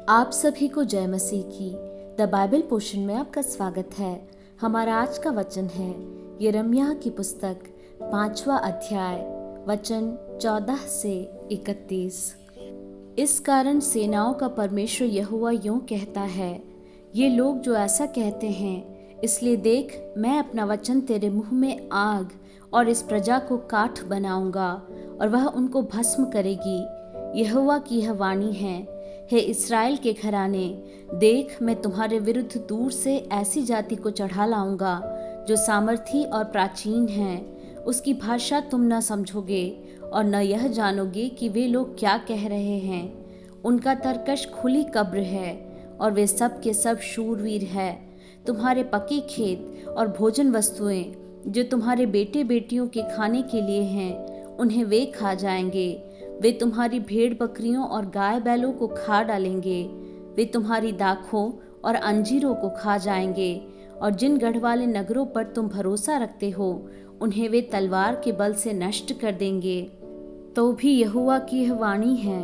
आप सभी को जय मसीह की द बाइबल पोर्शन में आपका स्वागत है। हमारा आज का वचन है यिर्मयाह की पुस्तक 5वां अध्याय वचन 14 से 31। इस कारण सेनाओं का परमेश्वर यहोवा यूं कहता है, ये लोग जो ऐसा कहते हैं, इसलिए देख मैं अपना वचन तेरे मुंह में आग और इस प्रजा को काठ बनाऊंगा और वह उनको भस्म करेगी। यहोवा की यह वाणी है, हे इस्राएल के घराने, देख मैं तुम्हारे विरुद्ध दूर से ऐसी जाति को चढ़ा लाऊंगा जो सामर्थी और प्राचीन है। उसकी भाषा तुम न समझोगे और न यह जानोगे कि वे लोग क्या कह रहे हैं। उनका तरकश खुली कब्र है और वे सब के सब शूरवीर है। तुम्हारे पके खेत और भोजन वस्तुएं जो तुम्हारे बेटे बेटियों के खाने के लिए हैं, उन्हें वे खा जाएंगे। वे तुम्हारी भेड़ बकरियों और गाय बैलों को खा डालेंगे। वे तुम्हारी दाखों और अंजीरों को खा जाएंगे और जिन गढ़वाले नगरों पर तुम भरोसा रखते हो, उन्हें वे तलवार के बल से नष्ट कर देंगे। तो भी यहोवा की यह वाणी है,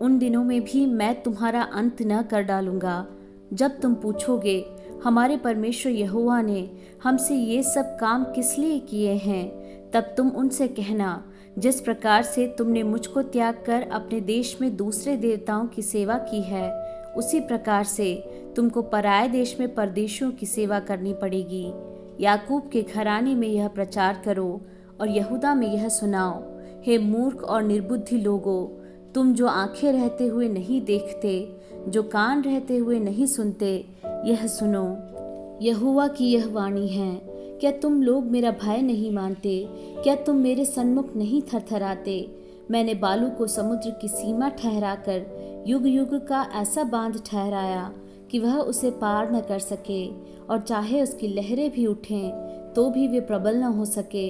उन दिनों में भी मैं तुम्हारा अंत न कर डालूंगा। जब तुम पूछोगे, हमारे परमेश्वर यहोवा ने हमसे ये सब काम किस लिए किए हैं, तब तुम उनसे कहना, जिस प्रकार से तुमने मुझको त्याग कर अपने देश में दूसरे देवताओं की सेवा की है, उसी प्रकार से तुमको पराये देश में परदेशियों की सेवा करनी पड़ेगी। याकूब के घराने में यह प्रचार करो और यहूदा में यह सुनाओ, हे मूर्ख और निर्बुद्धि लोगों, तुम जो आंखें रहते हुए नहीं देखते, जो कान रहते हुए नहीं सुनते, यह सुनो। यहोवा की यह वाणी है, क्या तुम लोग मेरा भय नहीं मानते? क्या तुम मेरे सन्मुख नहीं थरथराते? मैंने बालू को समुद्र की सीमा ठहराकर युग युग का ऐसा बांध ठहराया कि वह उसे पार न कर सके, और चाहे उसकी लहरें भी उठें तो भी वे प्रबल न हो सके,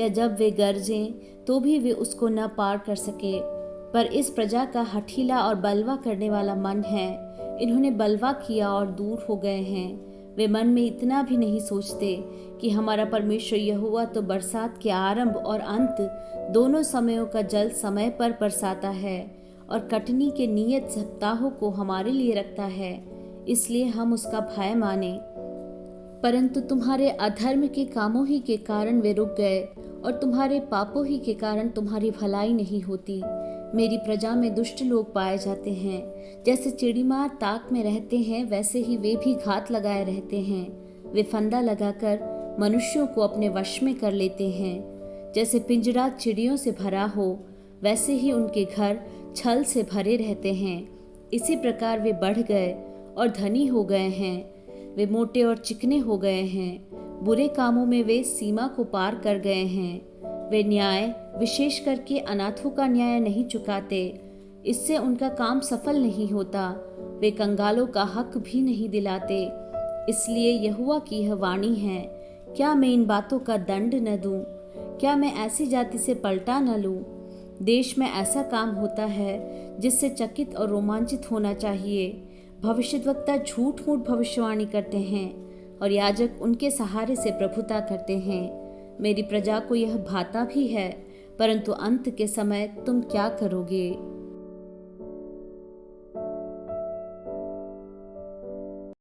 या जब वे गरजें तो भी वे उसको न पार कर सके। पर इस प्रजा का हठीला और बलवा करने वाला मन है। इन्होंने बलवा किया और दूर हो गए हैं। वे मन में इतना भी नहीं सोचते कि हमारा परमेश्वर यहोवा तो बरसात के आरंभ और अंत दोनों समयों का जल समय पर बरसाता है और कटनी के नियत सप्ताहों को हमारे लिए रखता है, इसलिए हम उसका भय माने। परंतु तुम्हारे अधर्म के कामों ही के कारण वे रुक गए और तुम्हारे पापों ही के कारण तुम्हारी भलाई नहीं होती। मेरी प्रजा में दुष्ट लोग पाए जाते हैं। जैसे चिड़ीमार ताक में रहते हैं, वैसे ही वे भी घात लगाए रहते हैं। वे फंदा लगाकर मनुष्यों को अपने वश में कर लेते हैं। जैसे पिंजरा चिड़ियों से भरा हो, वैसे ही उनके घर छल से भरे रहते हैं। इसी प्रकार वे बढ़ गए और धनी हो गए हैं। वे मोटे और चिकने हो गए हैं। बुरे कामों में वे सीमा को पार कर गए हैं। वे न्याय, विशेष करके अनाथों का न्याय नहीं चुकाते, इससे उनका काम सफल नहीं होता। वे कंगालों का हक भी नहीं दिलाते। इसलिए यहोवा की यह वाणी है, क्या मैं इन बातों का दंड न दूं? क्या मैं ऐसी जाति से पलटा न लूं? देश में ऐसा काम होता है जिससे चकित और रोमांचित होना चाहिए। भविष्यद्वक्ता झूठ मूठ भविष्यवाणी करते हैं और याजक उनके सहारे से प्रभुता करते हैं। मेरी प्रजा को यह भाता भी है, परंतु अंत के समय तुम क्या करोगे?